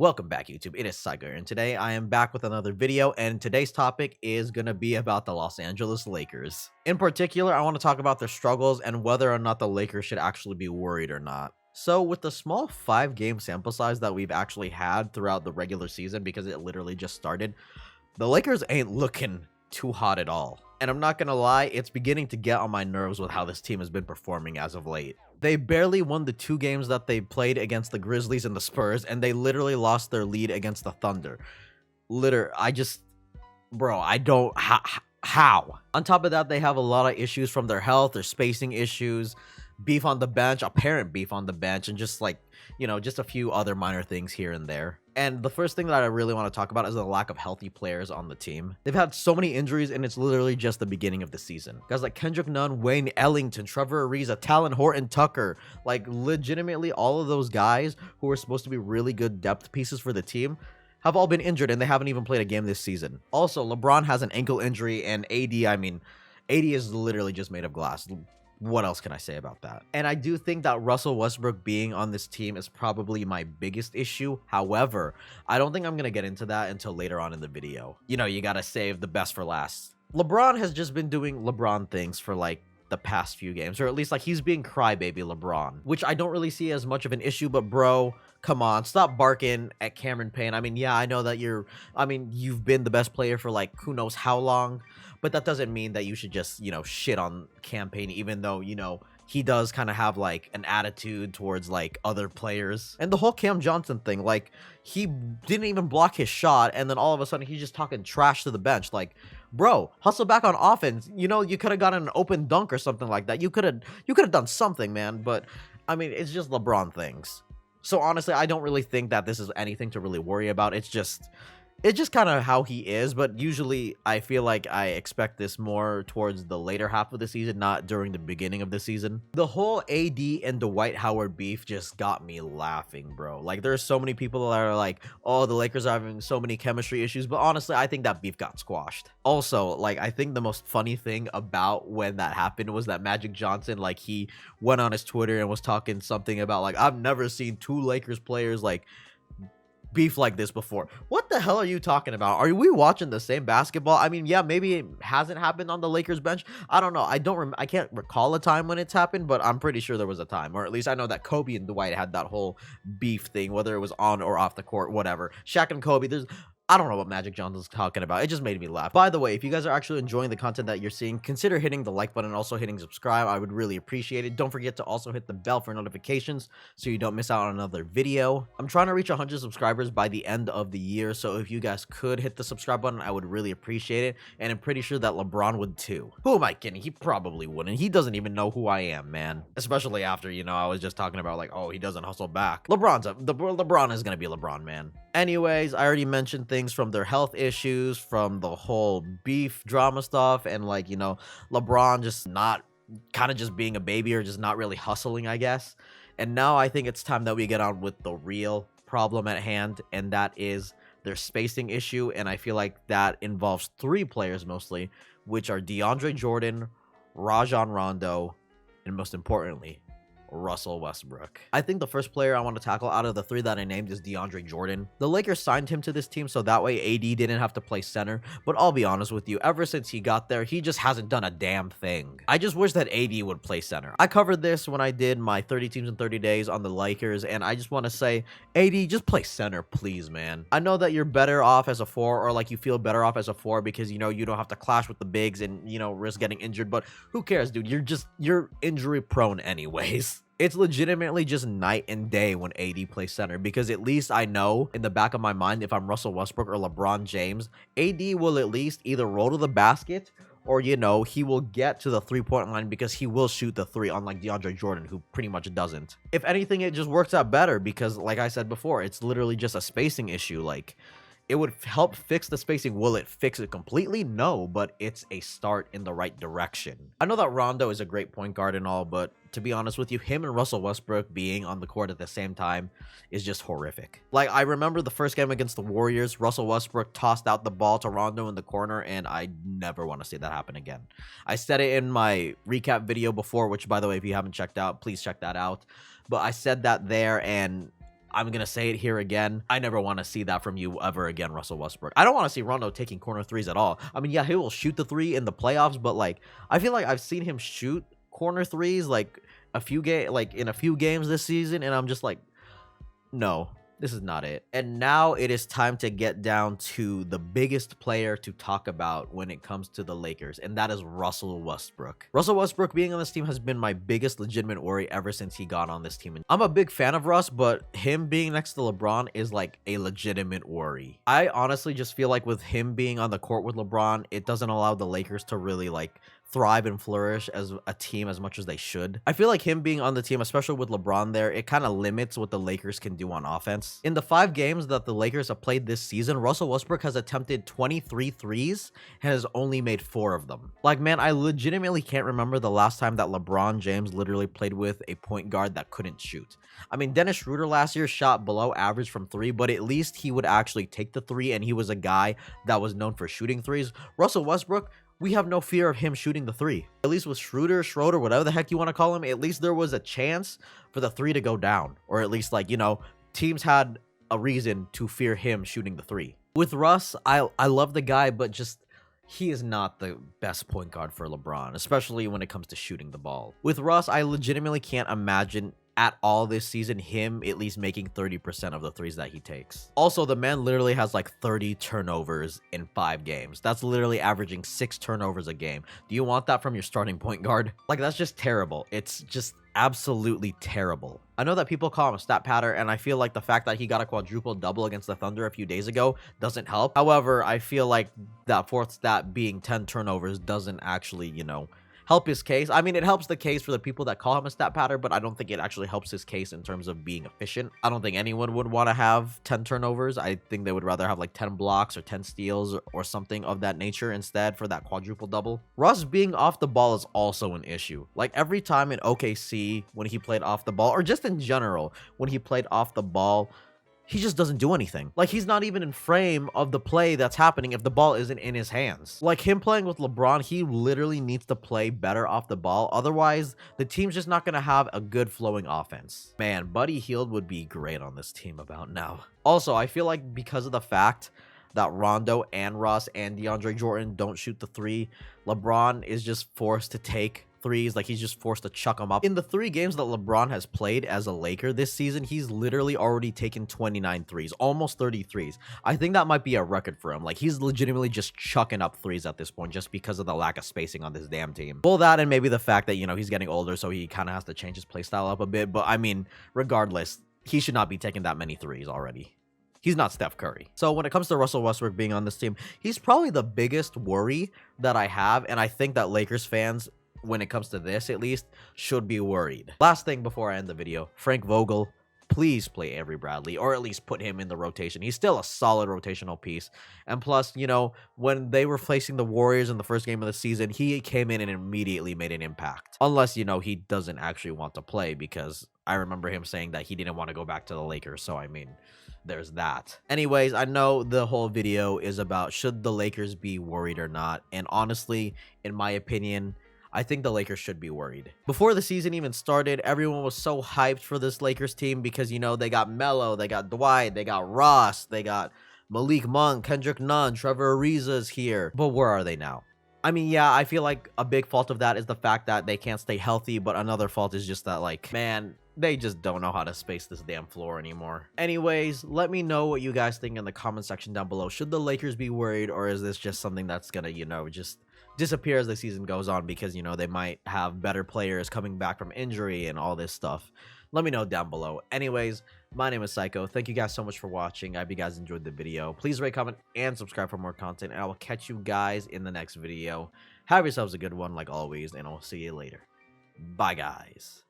Welcome back, YouTube. It is Saiko, and today I am back with another video, and today's topic is going to be about the Los Angeles Lakers. In particular, I want to talk about their struggles and whether or not the Lakers should actually be worried or not. So, with the small 5-game sample size that we've actually had throughout the regular season, because it literally just started, the Lakers ain't looking too hot at all. And I'm not gonna lie, it's beginning to get on my nerves with how this team has been performing as of late. They barely won the 2 games that they played against the Grizzlies and the Spurs, and they literally lost their lead against the Thunder. I don't, how? On top of that, they have a lot of issues from their health, their spacing issues, beef on the bench, apparent beef on the bench, and just just a few other minor things here and there. And the first thing that I really want to talk about is the lack of healthy players on the team. They've had so many injuries, and it's literally just the beginning of the season. Guys like Kendrick Nunn, Wayne Ellington, Trevor Ariza, Talon Horton Tucker, like legitimately all of those guys who are supposed to be really good depth pieces for the team have all been injured, and they haven't even played a game this season. Also, LeBron has an ankle injury, and AD is literally just made of glass. What else can I say about that? And I do think that Russell Westbrook being on this team is probably my biggest issue. However, I don't think I'm going to get into that until later on in the video. You got to save the best for last. LeBron has just been doing LeBron things for like the past few games, or at least like he's being crybaby LeBron, which I don't really see as much of an issue. But bro, come on, stop barking at Cameron Payne. Yeah, I know that you've been the best player for like who knows how long, but that doesn't mean that you should just, shit on Cam Payne, even though, he does kind of have like an attitude towards like other players. And the whole Cam Johnson thing, like he didn't even block his shot, and then all of a sudden he's just talking trash to the bench. Like, bro, hustle back on offense. You could have gotten an open dunk or something like that. You could have done something, man. But it's just LeBron things. So honestly, I don't really think that this is anything to really worry about. It's just kind of how he is, but usually I feel like I expect this more towards the later half of the season, not during the beginning of the season. The whole AD and Dwight Howard beef just got me laughing, bro. Like, there's so many people that are like, oh, the Lakers are having so many chemistry issues, but honestly, I think that beef got squashed. Also, like, I think the most funny thing about when that happened was that Magic Johnson, like, he went on his Twitter and was talking something about, like, I've never seen 2 Lakers players, like, beef like this before. What the hell are you talking about? Are we watching the same basketball? Yeah, maybe it hasn't happened on the Lakers bench. I don't know. I can't recall a time when it's happened, but I'm pretty sure there was a time, or at least I know that Kobe and Dwight had that whole beef thing, whether it was on or off the court, whatever. Shaq and Kobe, I don't know what Magic Johnson's talking about. It just made me laugh. By the way, if you guys are actually enjoying the content that you're seeing, consider hitting the like button and also hitting subscribe. I would really appreciate it. Don't forget to also hit the bell for notifications so you don't miss out on another video. I'm trying to reach 100 subscribers by the end of the year, so if you guys could hit the subscribe button, I would really appreciate it. And I'm pretty sure that LeBron would too. Who am I kidding? He probably wouldn't. He doesn't even know who I am, man. Especially after, I was just talking about like, oh, he doesn't hustle back. LeBron is gonna be LeBron, man. Anyways, I already mentioned things from their health issues, from the whole beef drama stuff, and like, LeBron just not kind of just being a baby or just not really hustling, I guess. And now I think it's time that we get on with the real problem at hand, and that is their spacing issue. And I feel like that involves 3 players mostly, which are DeAndre Jordan, Rajon Rondo, and most importantly, Russell Westbrook. I think the first player I want to tackle out of the 3 that I named is DeAndre Jordan. The Lakers signed him to this team so that way AD didn't have to play center, but I'll be honest with you, ever since he got there, he just hasn't done a damn thing. I just wish that AD would play center. I covered this when I did my 30 teams in 30 days on the Lakers, and I just want to say, AD, just play center, please, man. I know that you're better off as a 4, or like you feel better off as a 4 because, you don't have to clash with the bigs and, risk getting injured, but who cares, dude? You're injury prone anyways. It's legitimately just night and day when AD plays center, because at least I know in the back of my mind, if I'm Russell Westbrook or LeBron James, AD will at least either roll to the basket or, he will get to the 3-point line because he will shoot the 3, unlike DeAndre Jordan, who pretty much doesn't. If anything, it just works out better because, like I said before, it's literally just a spacing issue. Like, it would help fix the spacing. Will it fix it completely? No, but it's a start in the right direction. I know that Rondo is a great point guard and all, but to be honest with you, him and Russell Westbrook being on the court at the same time is just horrific. Like, I remember the first game against the Warriors, Russell Westbrook tossed out the ball to Rondo in the corner, and I never want to see that happen again. I said it in my recap video before, which, by the way, if you haven't checked out, please check that out. But I said that there, and I'm gonna say it here again. I never want to see that from you ever again, Russell Westbrook. I don't want to see Rondo taking corner threes at all. I mean, yeah, he will shoot the three in the playoffs, but like, I feel like I've seen him shoot corner threes like in a few games this season, and I'm just like, no, this is not it. And now it is time to get down to the biggest player to talk about when it comes to the Lakers, and that is Russell Westbrook. Russell Westbrook being on this team has been my biggest legitimate worry ever since he got on this team. And I'm a big fan of Russ, but him being next to LeBron is like a legitimate worry. I honestly just feel like with him being on the court with LeBron, it doesn't allow the Lakers to really like thrive and flourish as a team as much as they should. I feel like him being on the team, especially with LeBron there, it kind of limits what the Lakers can do on offense. In the 5 games that the Lakers have played this season, Russell Westbrook has attempted 23 threes and has only made 4 of them. Like, man, I legitimately can't remember the last time that LeBron James literally played with a point guard that couldn't shoot. I mean, Dennis Schroeder last year shot below average from 3, but at least he would actually take the 3, and he was a guy that was known for shooting threes. Russell Westbrook, we have no fear of him shooting the 3. At least with Schroeder, whatever the heck you want to call him, at least there was a chance for the 3 to go down. Or at least, like, you know, teams had a reason to fear him shooting the 3. With Russ, I love the guy, but just he is not the best point guard for LeBron, especially when it comes to shooting the ball. With Russ, I legitimately can't imagine at all this season him at least making 30% of the threes that he takes. Also, the man literally has like 30 turnovers in 5 games. That's literally averaging 6 turnovers a game. Do you want that from your starting point guard? Like, that's just terrible. It's just absolutely terrible. I know that people call him a stat patter, and I feel like the fact that he got a quadruple double against the Thunder a few days ago doesn't help. However, I feel like that 4th stat being 10 turnovers doesn't actually, you know, help his case. I mean, it helps the case for the people that call him a stat pattern, but I don't think it actually helps his case in terms of being efficient. I don't think anyone would want to have 10 turnovers. I think they would rather have like 10 blocks or 10 steals or something of that nature instead for that quadruple double. Russ being off the ball is also an issue. Like, every time in OKC when he played off the ball, or just in general when he played off the ball, he just doesn't do anything. Like, he's not even in frame of the play that's happening if the ball isn't in his hands. Like, him playing with LeBron, he literally needs to play better off the ball. Otherwise, the team's just not going to have a good flowing offense. Man, Buddy Hield would be great on this team about now. Also, I feel like because of the fact that Rondo and Russ and DeAndre Jordan don't shoot the 3, LeBron is just forced to take threes. Like, he's just forced to chuck them up. In the 3 games that LeBron has played as a Laker this season, he's literally already taken 29 threes, almost 30 threes. I think that might be a record for him. Like, he's legitimately just chucking up threes at this point just because of the lack of spacing on this damn team. Well, that and maybe the fact that, you know, he's getting older, so he kind of has to change his play style up a bit. But I mean, regardless, he should not be taking that many threes already. He's not Steph Curry. So when it comes to Russell Westbrook being on this team, he's probably the biggest worry that I have, and I think that Lakers fans, when it comes to this at least, should be worried. Last thing before I end the video, Frank Vogel, please play Avery Bradley, or at least put him in the rotation. He's still a solid rotational piece. And plus, you know, when they were facing the Warriors in the first game of the season, he came in and immediately made an impact. Unless, you know, he doesn't actually want to play, because I remember him saying that he didn't want to go back to the Lakers. So, I mean, there's that. Anyways, I know the whole video is about should the Lakers be worried or not. And honestly, in my opinion, I think the Lakers should be worried. Before the season even started, everyone was so hyped for this Lakers team because, you know, they got Melo, they got Dwight, they got Ross, they got Malik Monk, Kendrick Nunn, Trevor Ariza's here. But where are they now? I mean, yeah, I feel like a big fault of that is the fact that they can't stay healthy, but another fault is just that, like, man, they just don't know how to space this damn floor anymore. Anyways, let me know what you guys think in the comment section down below. Should the Lakers be worried, or is this just something that's gonna, you know, just disappear as the season goes on because, you know, they might have better players coming back from injury and all this stuff? Let me know down below. Anyways, my name is Saiko. Thank you guys so much for watching. I hope you guys enjoyed the video. Please rate, comment, and subscribe for more content, and I will catch you guys in the next video. Have yourselves a good one like always, and I'll see you later. Bye, guys.